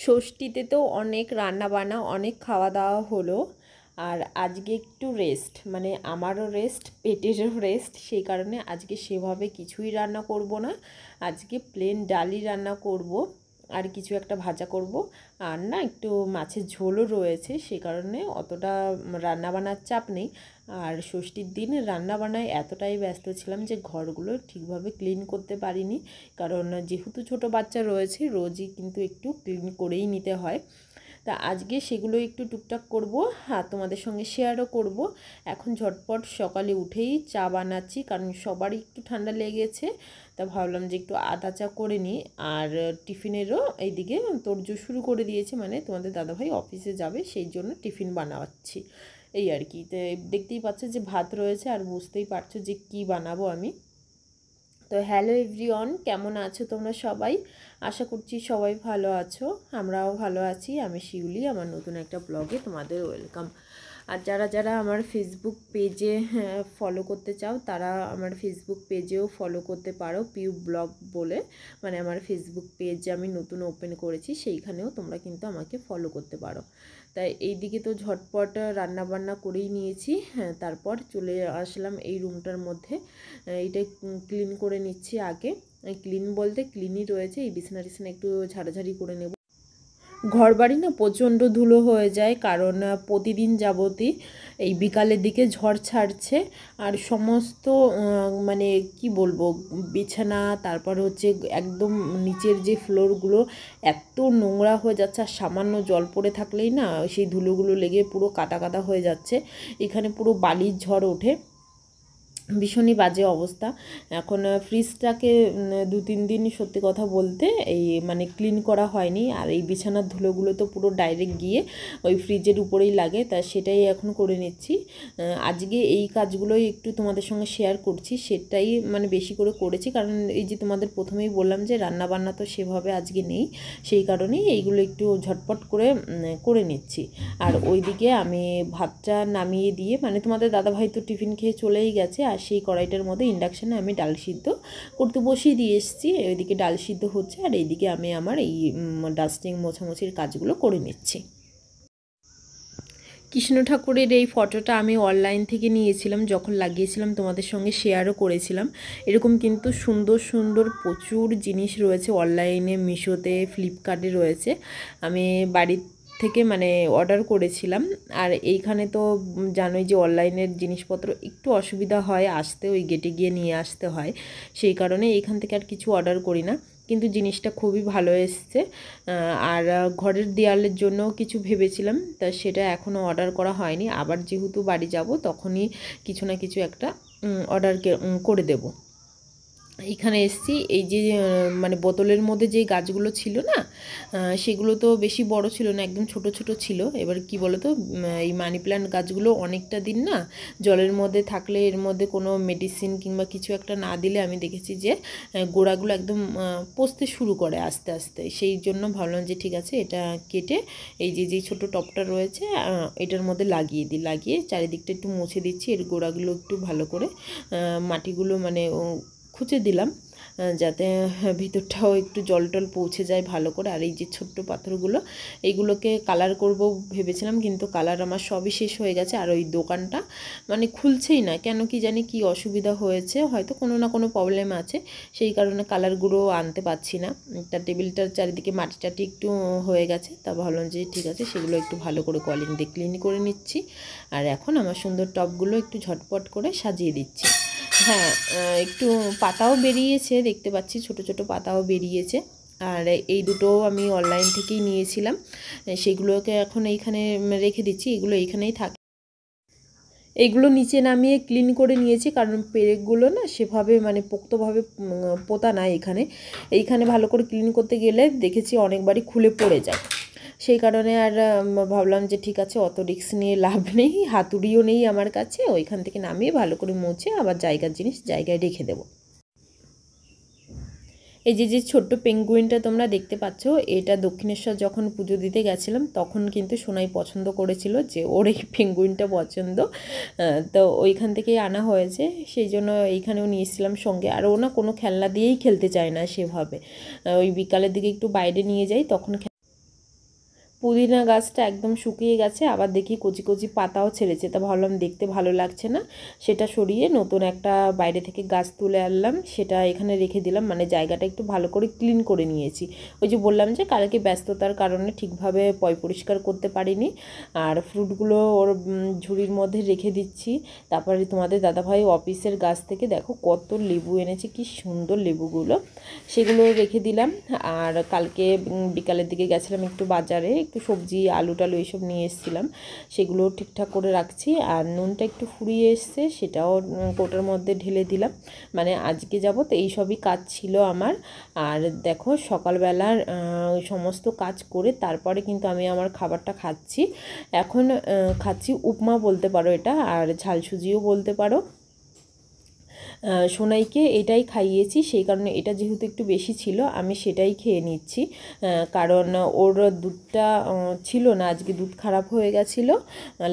ষষ্ঠীতে তো অনেক রান্না বান্না অনেক খাওয়া দাওয়া হলো। আর আজকে একটু রেস্ট, মানে আমারও রেস্ট, পেটেরও রেস্ট। সেই কারণে আজকে সেভাবে কিছুই রান্না করব না। আজকে প্লেন ডালই রান্না করব, আর কিছু একটা ভাজা করব। আর না একটু মাছের ঝোলও রয়েছে, সেই কারণে অতটা রান্না বান্নার চাপ নেই। আর ষষ্ঠীর দিন রান্না বান্নায় এতটাই ব্যস্ত ছিলাম যে ঘরগুলো ঠিকভাবে ক্লিন করতে পারিনি। কারণ যেহেতু ছোট বাচ্চা রয়েছে, রোজই কিন্তু একটু ক্লিন করেই নিতে হয়। তা আজকে সেগুলো একটু টুকটাক করব, আর তোমাদের সঙ্গে শেয়ারও করব। এখন ঝটপট সকালে উঠেই চা বানাচ্ছি, কারণ সবারই একটু ঠান্ডা লেগেছে। তা ভাবলাম যে একটু আদা চা করে নিই। আর টিফিনেরও এইদিকে তোড়জোড় শুরু করে দিয়েছে, মানে তোমাদের দাদাভাই অফিসে যাবে সেই জন্য টিফিন বানাচ্ছি, এই আর কি। তো দেখতেই পাচ্ছ যে ভাত রয়েছে, আর বুঝতেই পারছো যে কি বানাবো আমি। তো হ্যালো এভরিওয়ান, কেমন আছো তোমরা সবাই? আশা করছি সবাই ভালো আছো, আমরাও ভালো আছি। আমি শিউলি, আমার নতুন একটা ব্লগে তোমাদের ওয়েলকাম। আর যারা যারা আমার ফেসবুক পেজে ফলো করতে চাও, তারা আমার ফেসবুক পেজেও ফলো করতে পারো, পিউ ব্লগ বলে। মানে আমার ফেসবুক পেজ আমি নতুন ওপেন করেছি, সেইখানেও তোমরা কিন্তু আমাকে ফলো করতে পারো। তাই এই দিকে তো ঝটপট রান্না বান্না করেই নিয়েছি। হ্যাঁ, তারপর চলে আসলাম এই রুমটার মধ্যে। এইটা ক্লিন করে নিচ্ছি আগে। ক্লিন বলতে ক্লিনই রয়েছে, এই বিছানা টিছানা একটু ঝাড়াঝাড়ি করে নেব। ঘর বাড়ি না প্রচণ্ড ধুলো হয়ে যায়, কারণ প্রতিদিন যাবতই এই বিকালের দিকে ঝড় ছাড়ছে। আর সমস্ত মানে কি বলবো, বিছানা, তারপর হচ্ছে একদম নিচের যে ফ্লোরগুলো এত নোংরা হয়ে যাচ্ছে। আর সামান্য জল পড়ে থাকলেই না সেই ধুলোগুলো লেগে পুরো কাদা কাদা হয়ে যাচ্ছে। এখানে পুরো বালির ঝড় ওঠে, ভীষণই বাজে অবস্থা। এখন ফ্রিজটাকে 2-3 দিন সত্যি কথা বলতে এই মানে ক্লিন করা হয়নি। আর এই বিছানার ধুলোগুলো তো পুরো ডাইরেক্ট গিয়ে ওই ফ্রিজের উপরেই লাগে, তা সেটাই এখন করে নিচ্ছি। আজকে এই কাজগুলোই একটু তোমাদের সঙ্গে শেয়ার করছি, সেটাই মানে বেশি করে করেছি। কারণ এই যে তোমাদের প্রথমেই বললাম যে রান্না বান্না তো সেভাবে আজকে নেই, সেই কারণেই এইগুলো একটু ঝটপট করে করে নিচ্ছি। আর ওইদিকে আমি ভাতটা নামিয়ে দিয়ে, মানে তোমাদের দাদাভাই তো টিফিন খেয়ে চলেই গেছে। আর সেই কড়াইটার মধ্যে ইন্ডাকশানে আমি ডাল সিদ্ধ করতে বসিয়ে দিয়ে এসেছি। ওইদিকে ডাল সিদ্ধ হচ্ছে, আর এইদিকে আমি আমার এই ডাস্টিং মোছামুছির কাজগুলো করে নিচ্ছি। কৃষ্ণ ঠাকুরের এই ফটোটা আমি অনলাইন থেকে নিয়েছিলাম, যখন লাগিয়েছিলাম তোমাদের সঙ্গে শেয়ারও করেছিলাম। এরকম কিন্তু সুন্দর সুন্দর প্রচুর জিনিস রয়েছে অনলাইনে, মিশোতে, ফ্লিপকার্টে রয়েছে। আমি বাড়ির থেকে মানে অর্ডার করেছিলাম। আর এইখানে তো জানোই যে অনলাইনের জিনিসপত্র একটু অসুবিধা হয় আসতে, ওই গেটে গিয়ে নিয়ে আসতে হয়। সেই কারণে এইখান থেকে আর কিছু অর্ডার করি না, কিন্তু জিনিসটা খুবই ভালো এসছে। আর ঘরের দেয়ালের জন্য কিছু ভেবেছিলাম, তা সেটা এখনও অর্ডার করা হয়নি। আবার যেহেতু বাড়ি যাব তখনই কিছু না কিছু একটা অর্ডার করে দেব। এইখানে এসছি, এই যে মানে বোতলের মধ্যে যে গাছগুলো ছিল না, সেগুলো তো বেশি বড় ছিল না, একদম ছোট ছোট ছিল। এবার কি বলো তো, এই মানি প্ল্যান্ট গাছগুলো অনেকটা দিন না জলের মধ্যে থাকলে, এর মধ্যে কোনো মেডিসিন কিংবা কিছু একটা না দিলে আমি দেখেছি যে গোড়াগুলো একদম পচতে শুরু করে আস্তে আস্তে। সেই জন্য ভাবলাম যে ঠিক আছে, এটা কেটে এই যে যেই ছোটো টবটা রয়েছে এটার মধ্যে লাগিয়ে দিই। লাগিয়ে চারিদিকটা একটু মুছে দিচ্ছি, এর গোড়াগুলো একটু ভালো করে মাটিগুলো মানে খুঁচে দিলাম, যাতে ভিতরটাও একটু জল টল পৌঁছে যায় ভালো করে। আর এই যে ছোট্ট পাথরগুলো, এইগুলোকে কালার করব ভেবেছিলাম, কিন্তু কালার আমার সবই শেষ হয়ে গেছে। আর ওই দোকানটা মানে খুলছেই না, কেন কি জানি কি অসুবিধা হয়েছে, হয়তো কোনো না কোনো প্রবলেম আছে, সেই কারণে কালারগুলো আনতে পারছি না। তার টেবিলটার চারিদিকে মাটি টাটি একটু হয়ে গেছে, তা ভাবলাম যে ঠিক আছে সেগুলো একটু ভালো করে কলিং দিয়ে ক্লিন করে নিচ্ছি। আর এখন আমার সুন্দর টবগুলো একটু ঝটপট করে সাজিয়ে দিচ্ছি। হ্যাঁ, একটু পাতাও বেরিয়েছে, দেখতে পাচ্ছি ছোট ছোট পাতাও বেরিয়েছে। আর এই দুটো আমি অনলাইন থেকেই নিয়েছিলাম, সেগুলোকে এখন এইখানে রেখে দিচ্ছি, এগুলো এইখানেই থাকে। এইগুলো নিচে নামিয়ে ক্লিন করে নিয়েছি, কারণ পেরেকগুলো না সেভাবে মানে পোক্তভাবে পোতা না এইখানে ভালো করে ক্লিন করতে গেলে দেখেছি অনেকবারই খুলে পড়ে যায়। সেই কারণে আর ভাবলাম যে ঠিক আছে, অত রিস্ক নিয়ে লাভ নেই, হাতুড়িও নেই আমার কাছে, ওইখান থেকে নামিয়ে ভালো করে মুছে আবার জায়গার জিনিস জায়গায় রেখে দেবো। এই যে যে ছোট্ট পেঙ্গুইনটা তোমরা দেখতে পাচ্ছ, এটা দক্ষিণেশ্বর যখন পুজো দিতে গেছিলাম তখন কিন্তু সোনাই পছন্দ করেছিল যে ওর এই পেঙ্গুইনটা পছন্দ, তো ওইখান থেকেই আনা হয়েছে। সেই জন্য এইখানেও নিয়ে এসেছিলাম সঙ্গে। আর ও না কোনো খেলনা দিয়েই খেলতে চায় না সেভাবে, ওই বিকালের দিকে একটু বাইরে নিয়ে যাই তখন পুদিনা গাছটা একদম শুকিয়ে গেছে, আবার দেখি কচি কচি পাতাও ছেড়েছে, তা ভাবলাম দেখতে ভালো লাগছে না, সেটা সরিয়ে নতুন একটা বাইরে থেকে গাছ তুলে আনলাম, সেটা এখানে রেখে দিলাম। মানে জায়গাটা একটু ভালো করে ক্লিন করে নিয়েছি। ওই যে বললাম যে কালকে ব্যস্ততার কারণে ঠিকভাবে পরিষ্কার করতে পারিনি। আর ফ্রুটগুলো ওর ঝুড়ির মধ্যে রেখে দিচ্ছি। তারপরে তোমাদের দাদাভাই অফিসের গাছ থেকে দেখো কত লেবু এনেছে, কি সুন্দর লেবুগুলো, সেগুলো রেখে দিলাম। আর কালকে বিকালের দিকে গেছিলাম একটু বাজারে, একটু সবজি আলু টালু এইসব নিয়ে এসেছিলাম, সেগুলো ঠিকঠাক করে রাখছি। আর নুনটা একটু ফুরিয়ে এসছে, সেটাও কৌটোর মধ্যে ঢেলে দিলাম। মানে আজকে যাব তো এইসবই কাজ ছিল আমার। আর দেখো সকালবেলার সমস্ত কাজ করে তারপরে কিন্তু আমি আমার খাবারটা খাচ্ছি। এখন খাচ্ছি উপমা বলতে পারো এটা, আর ঝাল সুজিও বলতে পারো। সোনাইকে এটাই খাইয়েছি, সেই কারণে এটা যেহেতু একটু বেশি ছিল আমি সেটাই খেয়ে নিচ্ছি। কারণ ওর দুধটা ছিল না, আজকে দুধ খারাপ হয়ে গেছিলো।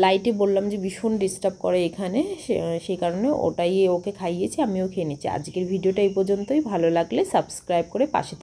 লাইটে বললাম যে ভীষণ ডিস্টার্ব করে এখানে, সেই কারণে ওটাই ওকে খাইয়েছি, আমিও খেয়ে নিচ্ছি। আজকের ভিডিওটা এই পর্যন্তই। ভালো লাগলে সাবস্ক্রাইব করে পাশে